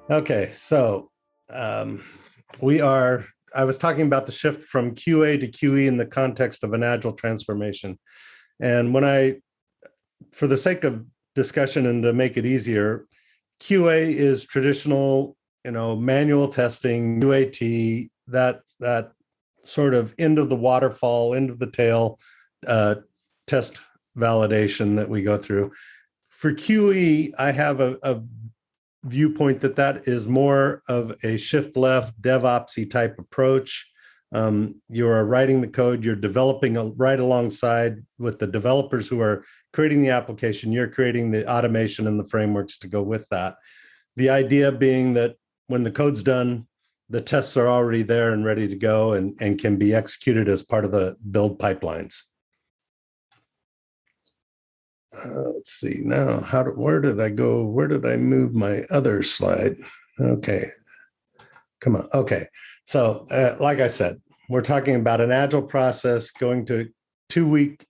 Okay, so um, I was talking about the shift from QA to QE in the context of an agile transformation. And for the sake of discussion and to make it easier, QA is traditional, manual testing, UAT, that sort of end of the waterfall, end of the tail test validation that we go through. For QE, I have a viewpoint that is more of a shift left DevOpsy type approach. You're writing the code, you're developing right alongside with the developers who are creating the application, you're creating the automation and the frameworks to go with that. The idea being that when the code's done, the tests are already there and ready to go and can be executed as part of the build pipelines. Let's see now, where did I go? Where did I move my other slide? Okay, come on. Okay, so like I said, we're talking about an agile process going to 2-week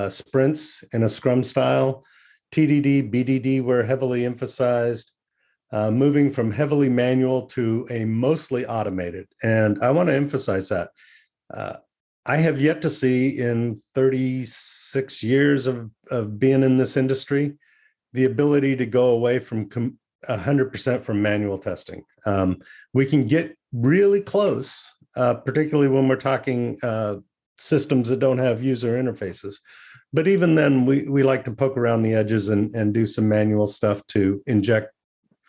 sprints in a Scrum style. TDD, BDD were heavily emphasized, moving from heavily manual to a mostly automated. And I want to emphasize that. I have yet to see in 36 years of being in this industry, the ability to go away from 100% from manual testing. We can get really close, particularly when we're talking systems that don't have user interfaces. But even then, we like to poke around the edges and do some manual stuff to inject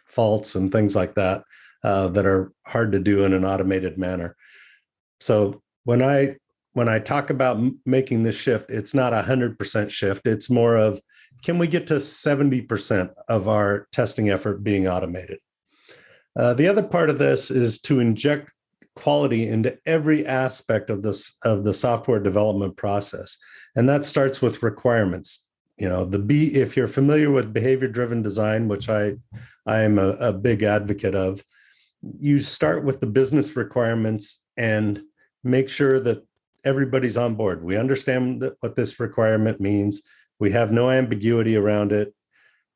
faults and things like that that are hard to do in an automated manner. So when I talk about making this shift, it's not 100% shift. It's more of, can we get to 70% of our testing effort being automated? The other part of this is to inject quality into every aspect of the software development process. And that starts with requirements. If you're familiar with behavior-driven design, which I am a big advocate of, you start with the business requirements and make sure that everybody's on board. We understand what this requirement means. We have no ambiguity around it.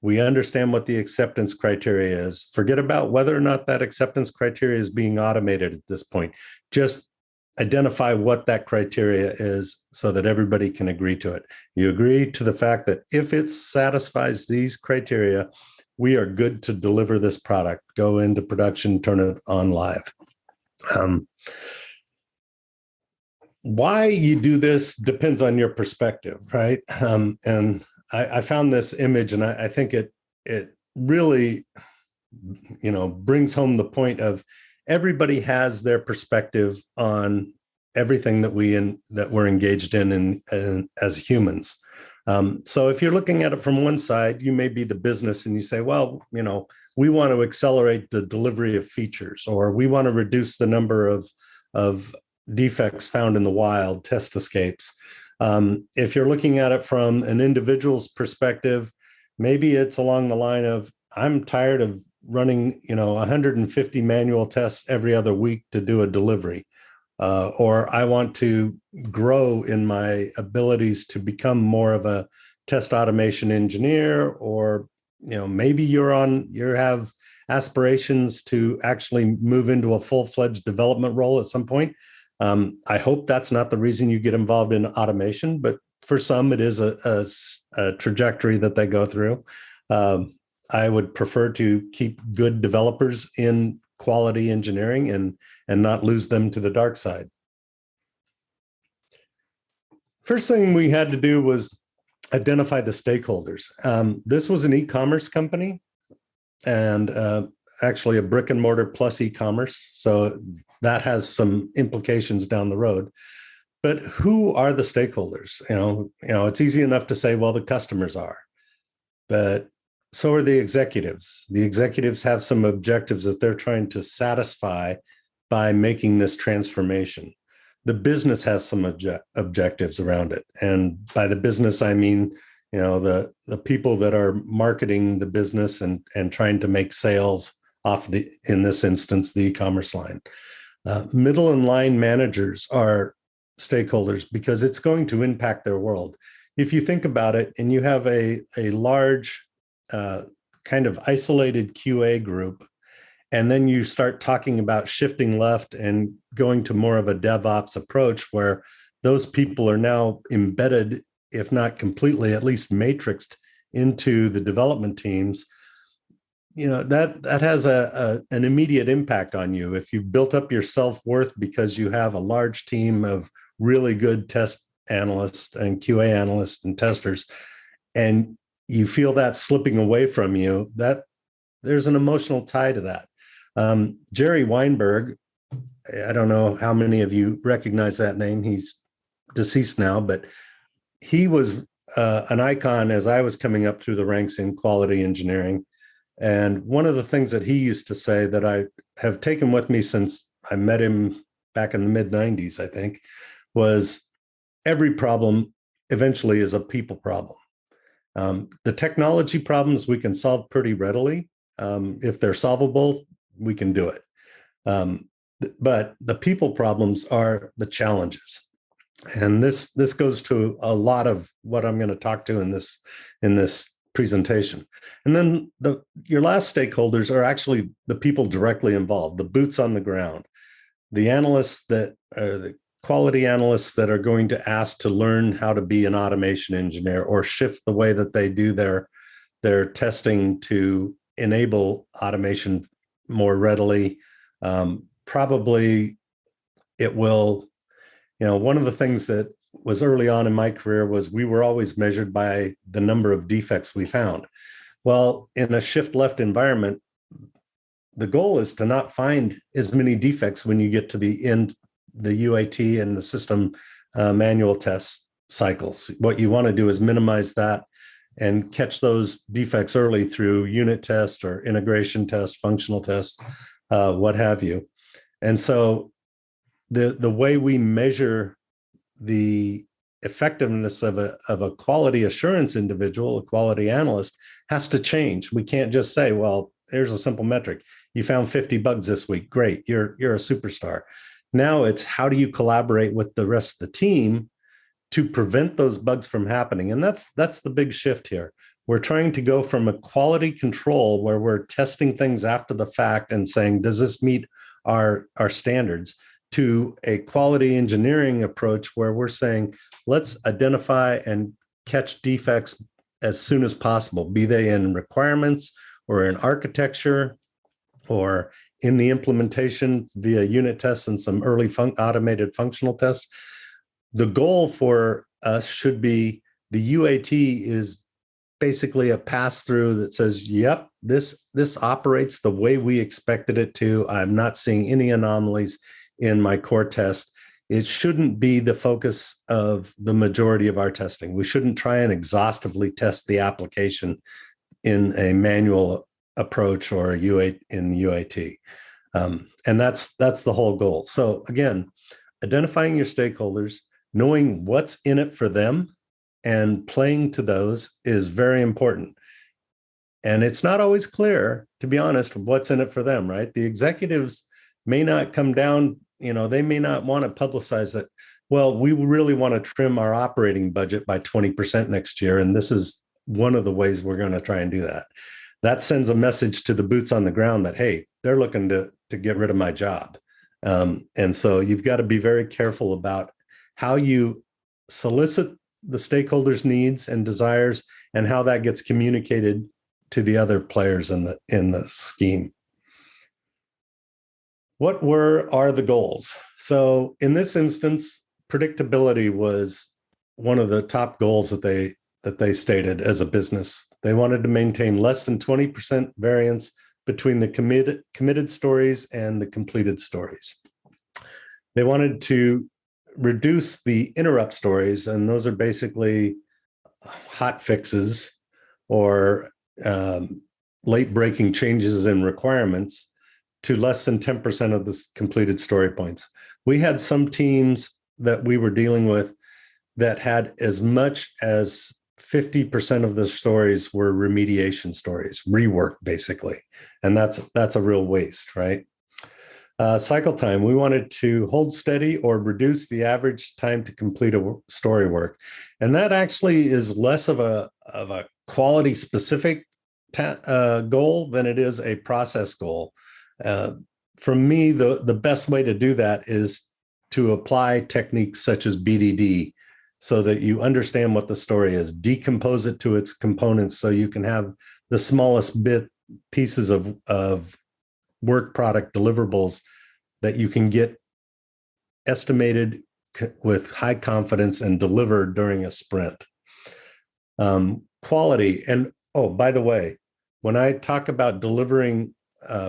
We understand what the acceptance criteria is. Forget about whether or not that acceptance criteria is being automated at this point. Just identify what that criteria is so that everybody can agree to it. You agree to the fact that if it satisfies these criteria, we are good to deliver this product, go into production, turn it on live. Why you do this depends on your perspective, right? And I found this image, and I think it really, brings home the point of everybody has their perspective on everything that we're engaged in as humans. So if you're looking at it from one side, you may be the business, and you say, well, we want to accelerate the delivery of features, or we want to reduce the number of defects found in the wild, test escapes. If you're looking at it from an individual's perspective, maybe it's along the line of, I'm tired of running 150 manual tests every other week to do a delivery, or I want to grow in my abilities to become more of a test automation engineer, or maybe you have aspirations to actually move into a full-fledged development role at some point. I hope that's not the reason you get involved in automation, but for some, it is a trajectory that they go through. I would prefer to keep good developers in quality engineering and not lose them to the dark side. First thing we had to do was identify the stakeholders. This was an e-commerce company, and actually a brick and mortar plus e-commerce. So that has some implications down the road. But who are the stakeholders? It's easy enough to say, well, the customers are, but so are the executives. The executives have some objectives that they're trying to satisfy by making this transformation. The business has some objectives around it. And by the business, I mean, the people that are marketing the business and trying to make sales off in this instance, the e-commerce line. Middle and line managers are stakeholders because it's going to impact their world. If you think about it, and you have a large kind of isolated QA group, And then you start talking about shifting left and going to more of a DevOps approach where those people are now embedded, if not completely, at least matrixed into the development teams. That has an immediate impact on you. If you've built up your self-worth because you have a large team of really good test analysts and QA analysts and testers, and you feel that slipping away from you, that there's an emotional tie to that. Jerry Weinberg, I don't know how many of you recognize that name. He's deceased now, but he was an icon as I was coming up through the ranks in quality engineering. And one of the things that he used to say that I have taken with me since I met him back in the mid 90s, I think, was every problem eventually is a people problem. The technology problems we can solve pretty readily. If they're solvable, we can do it. But the people problems are the challenges. And this goes to a lot of what I'm going to talk to in this presentation. And then your last stakeholders are actually the people directly involved, the boots on the ground, the analysts that are the quality analysts that are going to ask to learn how to be an automation engineer or shift the way that they do their testing to enable automation more readily. Probably it will, one of the things that was early on in my career was we were always measured by the number of defects we found. Well, in a shift left environment, the goal is to not find as many defects when you get to the end, the UAT and the system manual test cycles. What you want to do is minimize that and catch those defects early through unit test or integration test, functional test, what have you. And so the way we measure the effectiveness of a quality assurance individual, a quality analyst, has to change. We can't just say, well, here's a simple metric. You found 50 bugs this week. Great, you're a superstar. Now it's how do you collaborate with the rest of the team to prevent those bugs from happening? And that's the big shift here. We're trying to go from a quality control where we're testing things after the fact and saying, does this meet our standards, to a quality engineering approach where we're saying, let's identify and catch defects as soon as possible, be they in requirements or in architecture or in the implementation via unit tests and some early automated functional tests. The goal for us should be the UAT is basically a pass-through that says, yep, this operates the way we expected it to. I'm not seeing any anomalies in my core test. It shouldn't be the focus of the majority of our testing. We shouldn't try and exhaustively test the application in a manual approach or a UAT. And that's the whole goal. So again, identifying your stakeholders, knowing what's in it for them, and playing to those is very important. And it's not always clear, to be honest, what's in it for them, right? The executives may not come down, they may not want to publicize that, well, we really want to trim our operating budget by 20% next year. And this is one of the ways we're going to try and do that. That sends a message to the boots on the ground that, hey, they're looking to get rid of my job. And so you've got to be very careful about how you solicit the stakeholders' needs and desires and how that gets communicated to the other players in the scheme. What are the goals? So in this instance, predictability was one of the top goals that they stated as a business. They wanted to maintain less than 20% variance between the committed stories and the completed stories. They wanted to reduce the interrupt stories, and those are basically hot fixes or late breaking changes in requirements, to less than 10% of the completed story points. We had some teams that we were dealing with that had as much as 50% of the stories were remediation stories, rework basically. And that's a real waste, right? Cycle time, we wanted to hold steady or reduce the average time to complete a story work. And that actually is less of a quality specific goal than it is a process goal. Uh, from me, the best way to do that is to apply techniques such as BDD so that you understand what the story is, decompose it to its components so you can have the smallest pieces of work product deliverables that you can get estimated with high confidence and delivered during a sprint. Quality. And oh, by the way, when I talk about delivering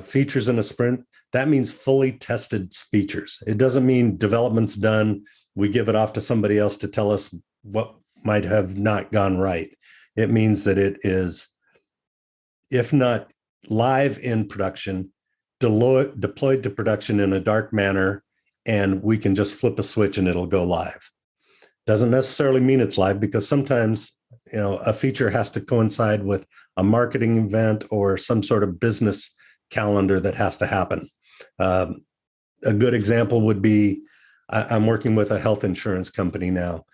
features in a sprint, that means fully tested features. It doesn't mean development's done. We give it off to somebody else to tell us what might have not gone right. It means that it is, if not live in production, deployed to production in a dark manner, and we can just flip a switch and it'll go live. Doesn't necessarily mean it's live, because sometimes a feature has to coincide with a marketing event or some sort of business calendar that has to happen. A good example would be, I'm working with a health insurance company now.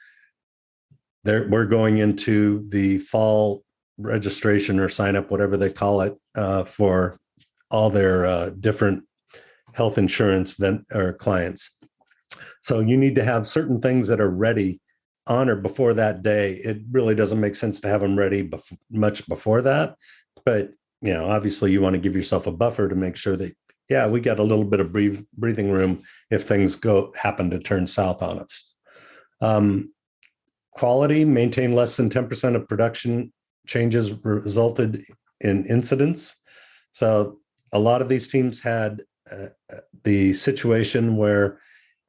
We're going into the fall registration or sign up, whatever they call it, for all their different health insurance clients. So you need to have certain things that are ready on or before that day. It really doesn't make sense to have them ready much before that. But, obviously you want to give yourself a buffer to make sure that, yeah, we got a little bit of breathing room if things happen to turn south on us. Quality, maintain less than 10% of production changes resulted in incidents. So a lot of these teams had the situation where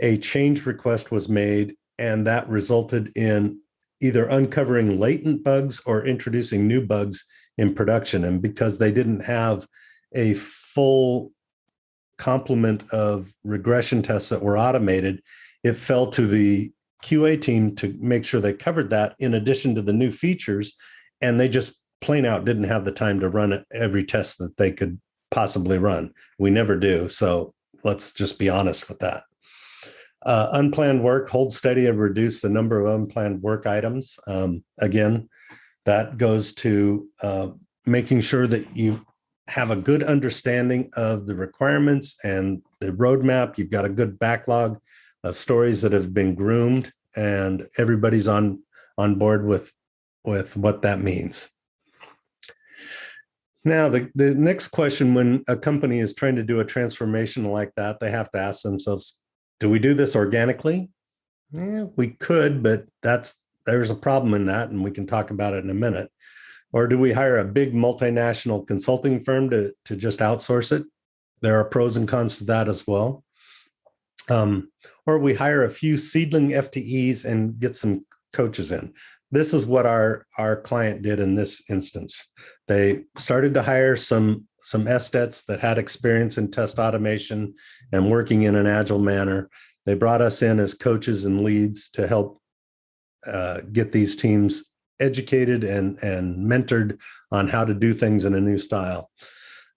a change request was made, and that resulted in either uncovering latent bugs or introducing new bugs in production. And because they didn't have a full complement of regression tests that were automated, it fell to the QA team to make sure they covered that in addition to the new features. And they just plain out didn't have the time to run every test that they could possibly run. We never do. So let's just be honest with that. Unplanned work, hold steady and reduce the number of unplanned work items. Again, that goes to making sure that you have a good understanding of the requirements and the roadmap. You've got a good backlog of stories that have been groomed, and everybody's on board with what that means. Now, the next question, when a company is trying to do a transformation like that, they have to ask themselves, do we do this organically? Yeah, we could, but there's a problem in that, and we can talk about it in a minute. Or do we hire a big multinational consulting firm to just outsource it? There are pros and cons to that as well. Or we hire a few seedling FTEs and get some coaches in. This is what our client did in this instance. They started to hire some SDETs that had experience in test automation and working in an agile manner. They brought us in as coaches and leads to help get these teams educated and mentored on how to do things in a new style.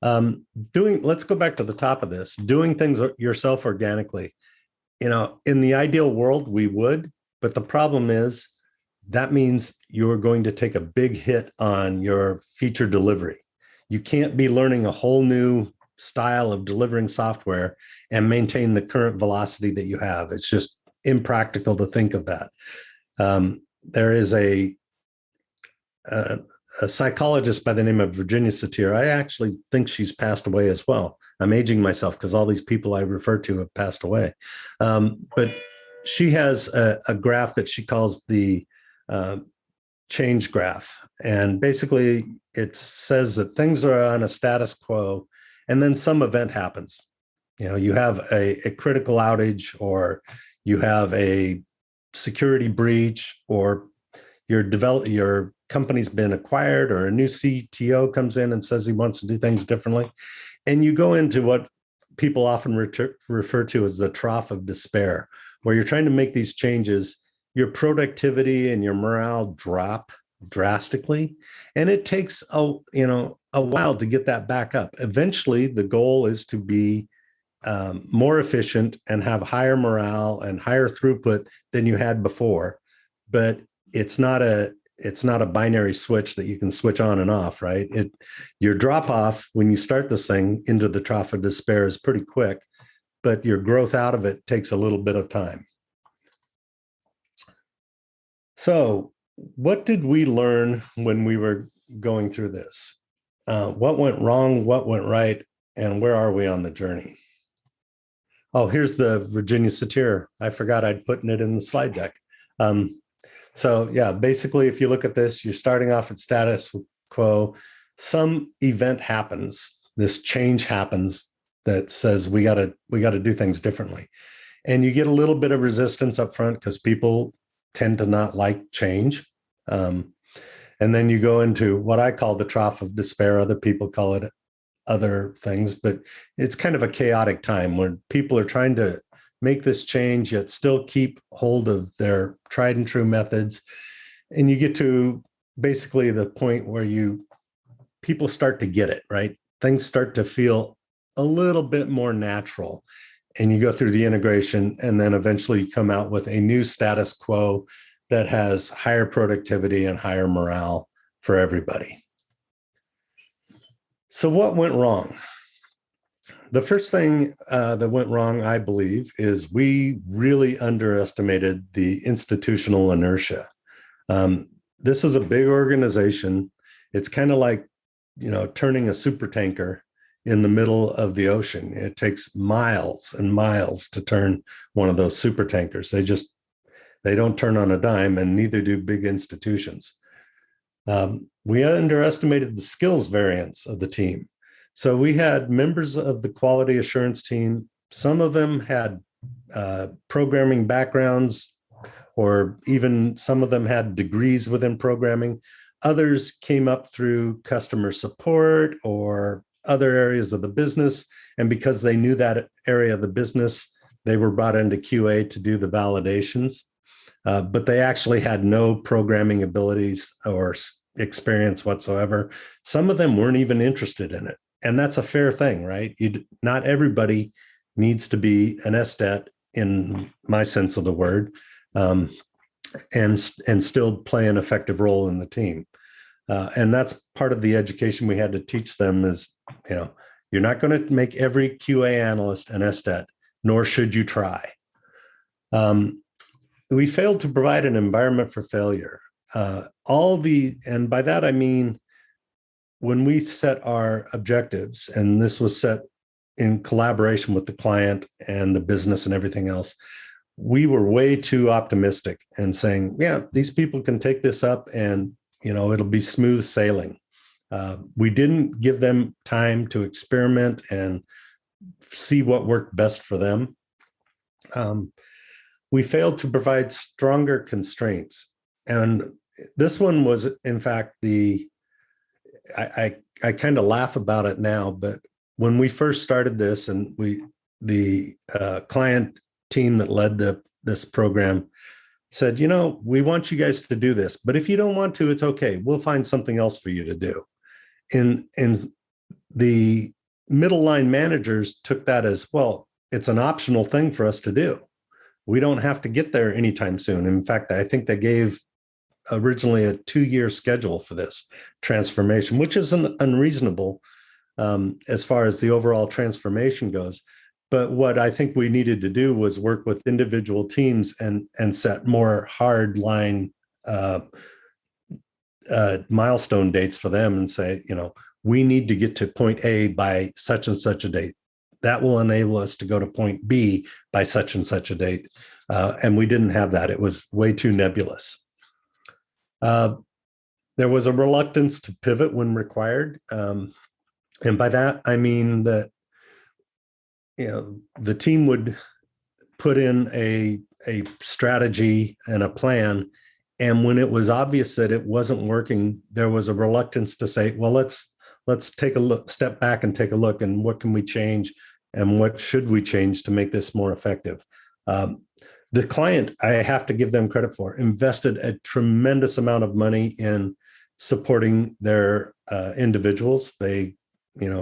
Let's go back to the top of this, doing things yourself organically. In the ideal world, we would, but the problem is that means you're going to take a big hit on your feature delivery. You can't be learning a whole new style of delivering software and maintain the current velocity that you have. It's just impractical to think of that. There is a psychologist by the name of Virginia Satir. I actually think she's passed away as well. I'm aging myself because all these people I refer to have passed away. But she has a graph that she calls the change graph. And basically it says that things are on a status quo and then some event happens. You have a critical outage, or you have a security breach, or your company's been acquired, or a new CTO comes in and says he wants to do things differently. And you go into what people often refer to as the trough of despair, where you're trying to make these changes, your productivity and your morale drop drastically. And it takes a while to get that back up. Eventually, the goal is to be more efficient and have higher morale and higher throughput than you had before. But it's not it's not a binary switch that you can switch on and off, right? Your drop off when you start this thing into the trough of despair is pretty quick, but your growth out of it takes a little bit of time. So what did we learn when we were going through this? What went wrong? What went right? And where are we on the journey? Oh, here's the Virginia Satir. I forgot I'd put it in the slide deck. So yeah, basically, if you look at this, you're starting off at status quo. Some event happens, this change happens that says we gotta do things differently. And you get a little bit of resistance up front because people tend to not like change. And then you go into what I call the trough of despair. Other people call it other things, but it's kind of a chaotic time where people are trying to make this change, yet still keep hold of their tried and true methods. And you get to basically the point where people start to get it, right? Things start to feel a little bit more natural. And you go through the integration, and then eventually you come out with a new status quo that has higher productivity and higher morale for everybody. So what went wrong? The first thing that went wrong, I believe, is we really underestimated the institutional inertia. This is a big organization. It's kind of like, turning a super tanker in the middle of the ocean. It takes miles and miles to turn one of those super tankers. They don't turn on a dime, and neither do big institutions. We underestimated the skills variance of the team. So we had members of the quality assurance team. Some of them had programming backgrounds, or even some of them had degrees within programming. Others came up through customer support or other areas of the business. And because they knew that area of the business, they were brought into QA to do the validations. But they actually had no programming abilities or experience whatsoever. Some of them weren't even interested in it. And that's a fair thing, right? Not everybody needs to be an SDET in my sense of the word, and still play an effective role in the team. And that's part of the education we had to teach them is, you're not going to make every QA analyst an SDET, nor should you try. We failed to provide an environment for failure. And by that I mean, when we set our objectives, and this was set in collaboration with the client and the business and everything else, we were way too optimistic and saying, yeah, these people can take this up and, it'll be smooth sailing. We didn't give them time to experiment and see what worked best for them. We failed to provide stronger constraints. And this one was, in fact, I kind of laugh about it now, but when we first started this, and the client team that led this program said, we want you guys to do this, but if you don't want to, it's okay. We'll find something else for you to do. And the middle line managers took that as, well, it's an optional thing for us to do. We don't have to get there anytime soon. In fact, I think they gave originally a 2-year schedule for this transformation, which isn't unreasonable as far as the overall transformation goes. But what I think we needed to do was work with individual teams and set more hard line milestone dates for them and say, we need to get to point A by such and such a date. That will enable us to go to point B by such and such a date. And we didn't have that. It was way too nebulous. There was a reluctance to pivot when required. And by that, I mean that, the team would put in a strategy and a plan. And when it was obvious that it wasn't working, there was a reluctance to say, well, let's take a look, step back and take a look, and what can we change and what should we change to make this more effective? The client, I have to give them credit for, invested a tremendous amount of money in supporting their individuals. They,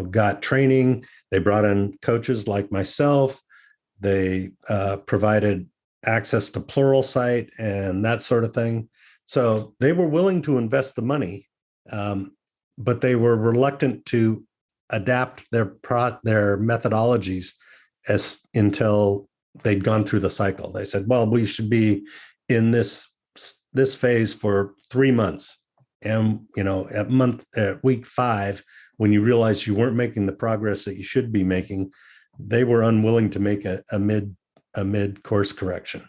got training. They brought in coaches like myself. They provided access to Pluralsight and that sort of thing. So they were willing to invest the money, but they were reluctant to adapt their methodologies until they'd gone through the cycle. They said, well, we should be in this phase for 3 months. And, at week 5, when you realize you weren't making the progress that you should be making, they were unwilling to make a mid course correction.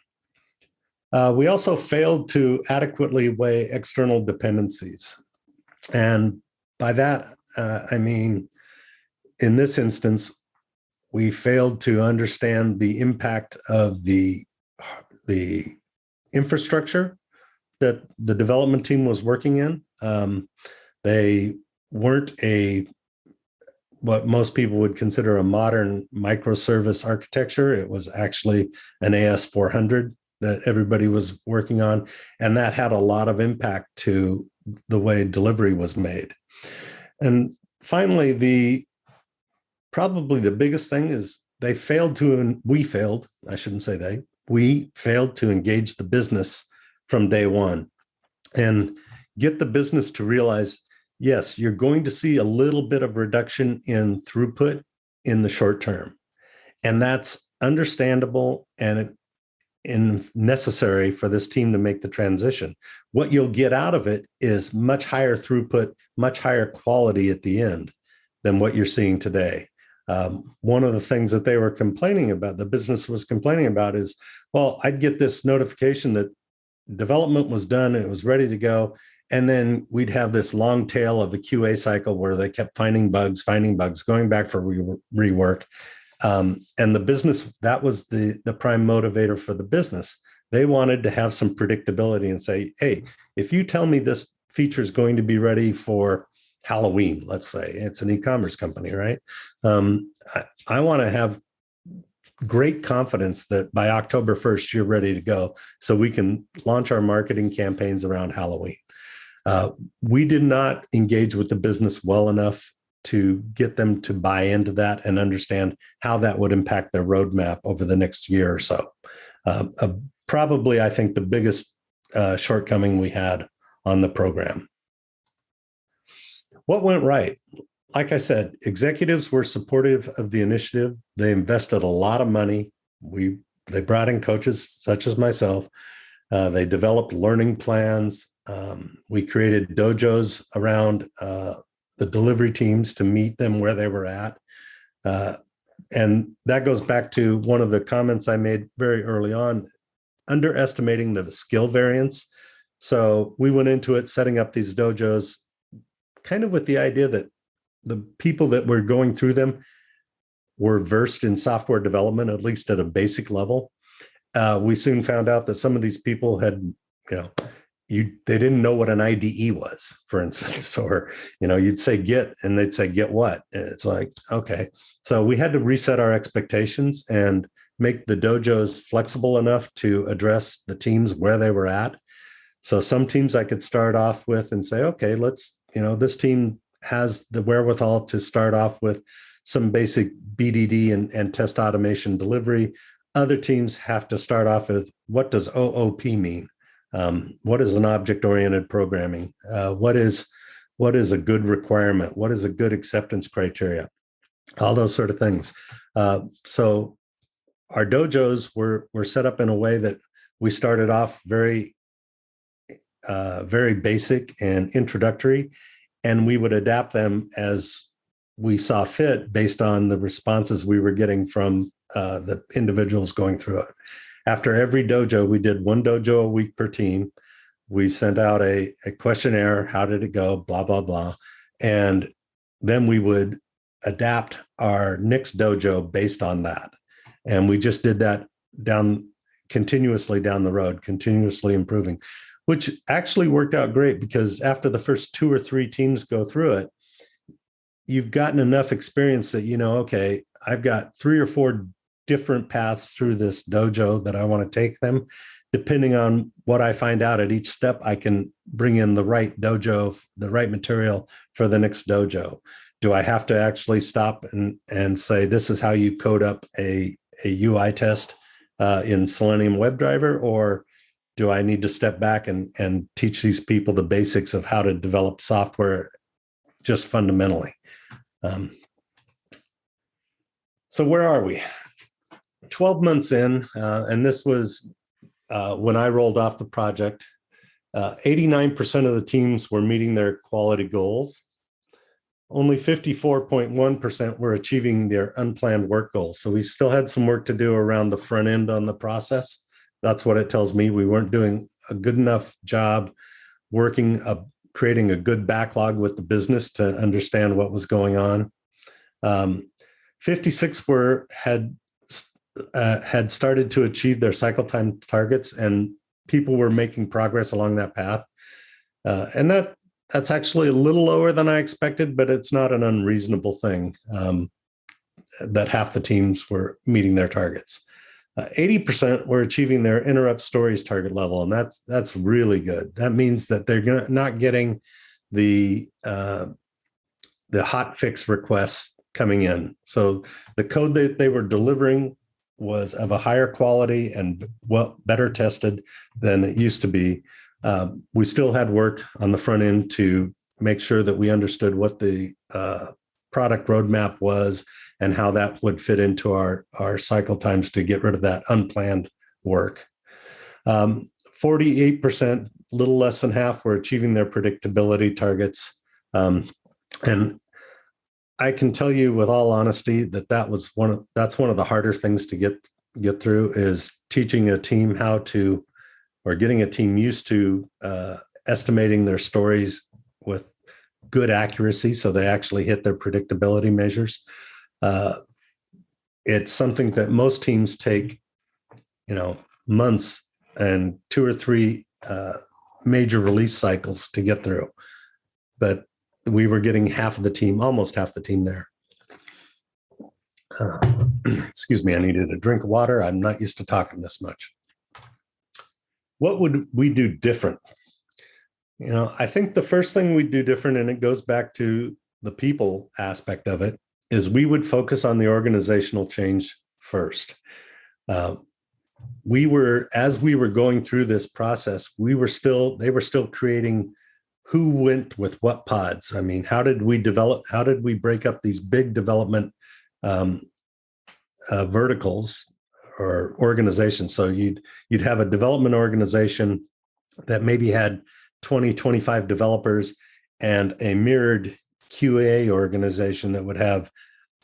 We also failed to adequately weigh external dependencies. And by that, I mean, in this instance, we failed to understand the impact of the infrastructure that the development team was working in. They weren't what most people would consider a modern microservice architecture. It was actually an AS400 that everybody was working on, and that had a lot of impact to the way delivery was made. And finally, probably the biggest thing is we failed to engage the business from day one and get the business to realize, yes, you're going to see a little bit of reduction in throughput in the short term. And that's understandable and necessary for this team to make the transition. What you'll get out of it is much higher throughput, much higher quality at the end than what you're seeing today. One of the things that they were complaining about, the business was complaining about, is, well, I'd get this notification that development was done and it was ready to go. And then we'd have this long tail of a QA cycle where they kept finding bugs, going back for rework. And the business, that was the prime motivator for the business. They wanted to have some predictability and say, hey, if you tell me this feature is going to be ready for Halloween, let's say, it's an e-commerce company, right? I want to have great confidence that by October 1st, you're ready to go so we can launch our marketing campaigns around Halloween. We did not engage with the business well enough to get them to buy into that and understand how that would impact their roadmap over the next year or so. Probably, I think, the biggest shortcoming we had on the program. What went right? Like I said, executives were supportive of the initiative. They invested a lot of money. They brought in coaches such as myself. They developed learning plans. We created dojos around the delivery teams to meet them where they were at. And that goes back to one of the comments I made very early on, underestimating the skill variance. So we went into it setting up these dojos kind of with the idea that the people that were going through them were versed in software development, at least at a basic level. We soon found out that some of these people had, they didn't know what an IDE was, for instance, or, you'd say Git and they'd say Git what? And it's like, okay. So we had to reset our expectations and make the dojos flexible enough to address the teams where they were at. So some teams I could start off with and say, okay, this team has the wherewithal to start off with some basic BDD and test automation delivery. Other teams have to start off with, what does OOP mean? What is an object-oriented programming? What is a good requirement? What is a good acceptance criteria? All those sort of things. So our dojos were set up in a way that we started off very basic and introductory, and we would adapt them as we saw fit based on the responses we were getting from the individuals going through it. After every dojo, we did one dojo a week per team. We sent out a questionnaire. How did it go? Blah, blah, blah. And then we would adapt our next dojo based on that. And we just did that continuously down the road, continuously improving, which actually worked out great, because after the first 2 or 3 teams go through it, you've gotten enough experience that, okay, I've got 3 or 4 different paths through this dojo that I want to take them. Depending on what I find out at each step, I can bring in the right dojo, the right material for the next dojo. Do I have to actually stop and say, this is how you code up a UI test in Selenium WebDriver? Or do I need to step back and teach these people the basics of how to develop software just fundamentally? So where are we? 12 months in, and this was when I rolled off the project. 89% of the teams were meeting their quality goals. Only 54.1% were achieving their unplanned work goals. So we still had some work to do around the front end on the process. That's what it tells me. We weren't doing a good enough job creating a good backlog with the business to understand what was going on. 56 had started to achieve their cycle time targets, and people were making progress along that path. And that's actually a little lower than I expected, but it's not an unreasonable thing that half the teams were meeting their targets. 80% were achieving their interrupt stories target level, and that's really good. That means that they're not getting the hot fix requests coming in. So the code that they were delivering was of a higher quality and better tested than it used to be. We still had work on the front end to make sure that we understood what the product roadmap was and how that would fit into our cycle times to get rid of that unplanned work. 48%, little less than half, were achieving their predictability targets. And I can tell you with all honesty that that's one of the harder things to get through, is teaching a team or getting a team used to estimating their stories with good accuracy so they actually hit their predictability measures. It's something that most teams take, months and 2 or 3 major release cycles to get through. But we were getting almost half the team there. Excuse me, I needed a drink of water. I'm not used to talking this much. What would we do different? I think the first thing we'd do different, and it goes back to the people aspect of it, is we would focus on the organizational change first. As we were going through this process, they were still creating who went with what pods. I mean, how did we break up these big development verticals or organizations? So you'd have a development organization that maybe had 20, 25 developers, and a mirrored QA organization that would have,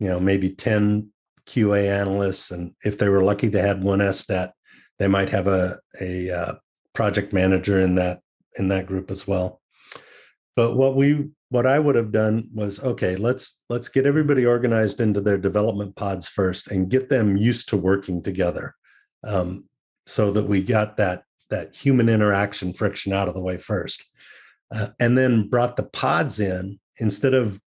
maybe 10 QA analysts. And if they were lucky, they had one SDAT. They might have a project manager in that group as well. But what I would have done was, okay, let's get everybody organized into their development pods first and get them used to working together, so that we got that human interaction friction out of the way first, and then brought the pods in instead of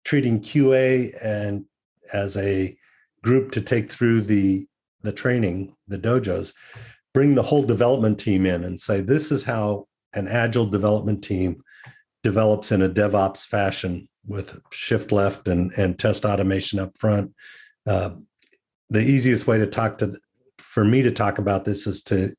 treating QA and as a group to take through the training, the dojos. Bring the whole development team in and say, this is how an agile development team develops in a DevOps fashion with shift left and test automation up front. The easiest way for me to talk about this is to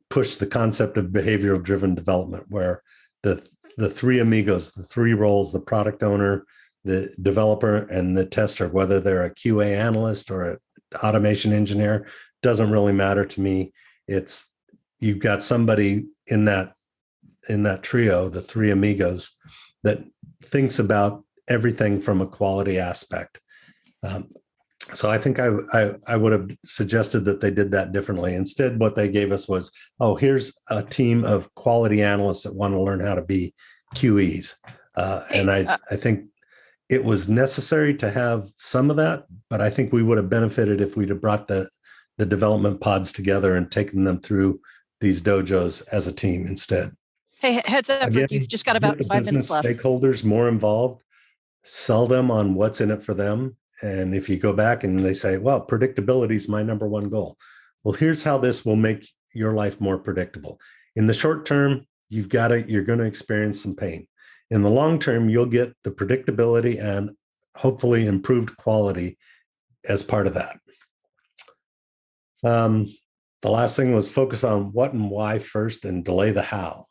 push the concept of behavioral driven development, where the 3 amigos, the 3 roles, the product owner, the developer, and the tester, whether they're a QA analyst or an automation engineer, doesn't really matter to me. You've got somebody in that trio, the 3 amigos, that thinks about everything from a quality aspect. So I think I would have suggested that they did that differently. Instead, what they gave us was, here's a team of quality analysts that want to learn how to be QEs. And I think it was necessary to have some of that, but I think we would have benefited if we'd have brought the development pods together and taken them through these dojos as a team instead. Hey, heads up, Rick, you've just got about 5 minutes left. Stakeholders more involved, sell them on what's in it for them. And if you go back and they say, well, predictability is my number one goal. Well, here's how this will make your life more predictable. In the short term, you're going to experience some pain. In the long term, you'll get the predictability and hopefully improved quality as part of that. the last thing was focus on what and why first and delay the how.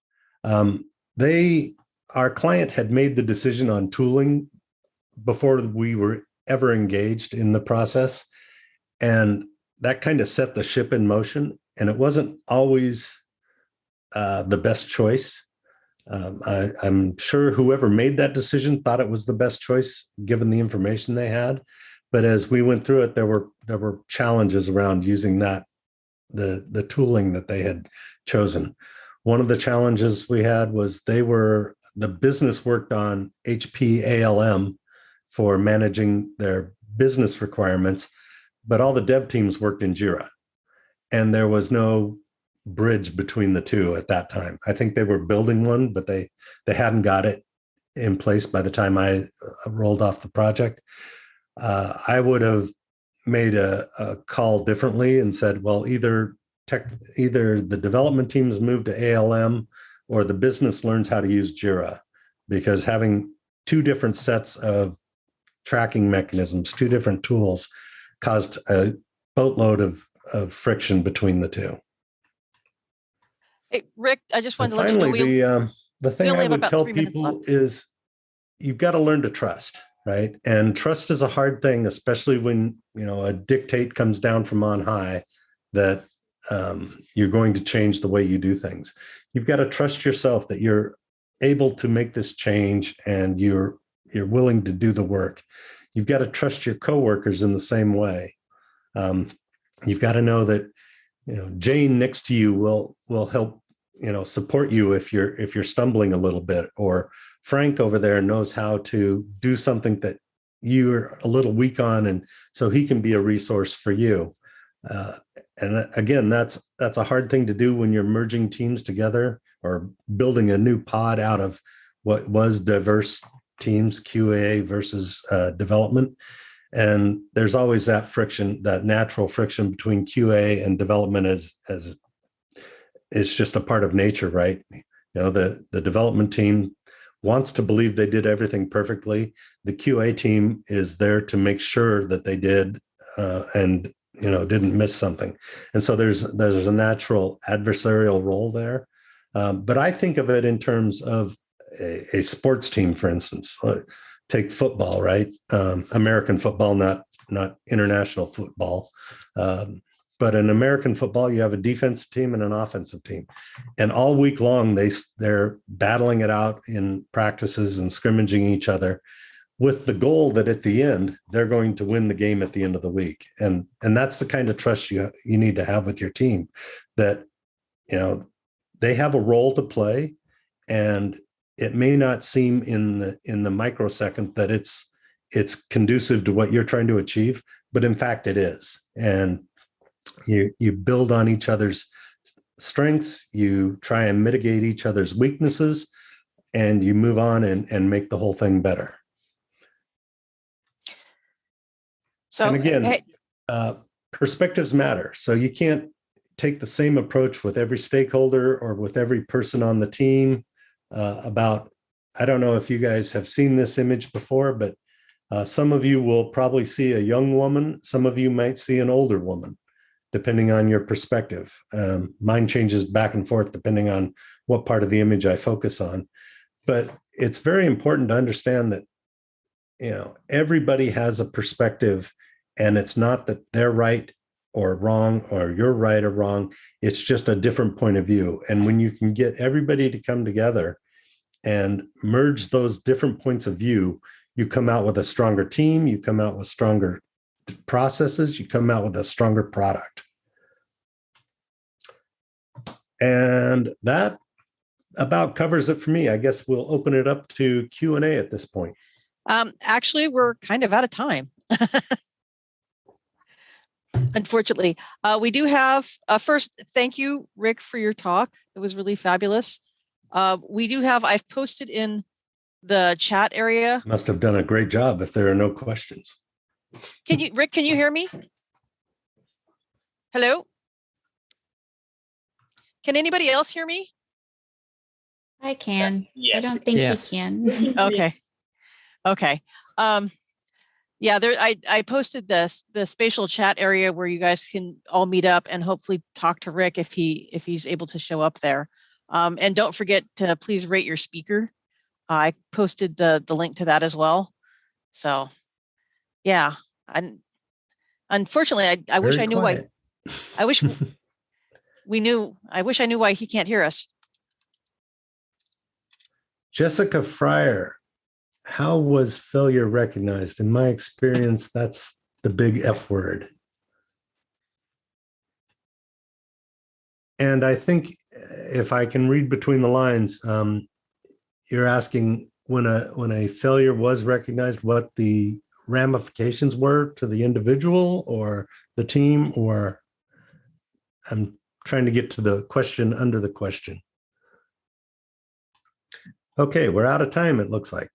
Our client had made the decision on tooling before we were ever engaged in the process. And that kind of set the ship in motion. And it wasn't always the best choice. I'm sure whoever made that decision thought it was the best choice given the information they had. But as we went through it, there were challenges around using the tooling that they had chosen. One of the challenges we had was the business worked on HP ALM for managing their business requirements, but all the dev teams worked in Jira. And there was no bridge between the two at that time. I think they were building one, but they hadn't got it in place by the time I rolled off the project. I would have made a call differently and said, well, either the development teams move to ALM or the business learns how to use Jira, because having two different sets of tracking mechanisms, two different tools, caused a boatload of friction between the two. Hey, Rick, I just wanted and to let finally, you know the thing I would tell people is you've got to learn to trust, right? And trust is a hard thing, especially when a dictate comes down from on high that you're going to change the way you do things. You've got to trust yourself that you're able to make this change and you're willing to do the work. You've got to trust your coworkers in the same way. You've got to know that Jane next to you will help support you if you're stumbling a little bit, or Frank over there knows how to do something that you're a little weak on, and so he can be a resource for you. And again, that's a hard thing to do when you're merging teams together or building a new pod out of what was diverse teams, QA versus development. And there's always that friction, that natural friction between QA and development as it's just a part of nature, right? The development team wants to believe they did everything perfectly. The QA team is there to make sure that they did and didn't miss something. And so there's a natural adversarial role there. But I think of it in terms of a sports team, for instance. Take football, right? American football, not international football. But in American football, you have a defensive team and an offensive team. And all week long, they're battling it out in practices and scrimmaging each other with the goal that at the end, they're going to win the game at the end of the week. And that's the kind of trust you need to have with your team, that they have a role to play, and it may not seem in the microsecond that it's conducive to what you're trying to achieve, but in fact it is. And you build on each other's strengths, you try and mitigate each other's weaknesses, and you move on and make the whole thing better. So, and again, perspectives matter. So you can't take the same approach with every stakeholder or with every person on the team. I don't know if you guys have seen this image before, but some of you will probably see a young woman. Some of you might see an older woman, depending on your perspective. Mine changes back and forth depending on what part of the image I focus on. But it's very important to understand that everybody has a perspective, and it's not that they're right or wrong or you're right or wrong. It's just a different point of view. And when you can get everybody to come together and merge those different points of view, you come out with a stronger team, you come out with stronger processes, you come out with a stronger product. And that about covers it for me. I guess we'll open it up to Q&A at this point. Actually, we're kind of out of time. Unfortunately, we do have first. Thank you, Rick, for your talk. It was really fabulous. I've posted in the chat area. Must have done a great job if there are no questions. Rick, can you hear me? Hello? Can anybody else hear me? I can. Yes. I don't think he can. Okay. Yeah, there I posted the spatial chat area where you guys can all meet up and hopefully talk to Rick if he's able to show up there. And don't forget to please rate your speaker. I posted the link to that as well. So yeah, and unfortunately, I wish Very I knew why. quiet. I wish we knew. I wish I knew why he can't hear us. Jessica Fryer, how was failure recognized? In my experience, that's the big F word. And I think if I can read between the lines, you're asking when a failure was recognized, what the ramifications were to the individual or the team, or I'm trying to get to the question under the question. Okay, we're out of time, it looks like.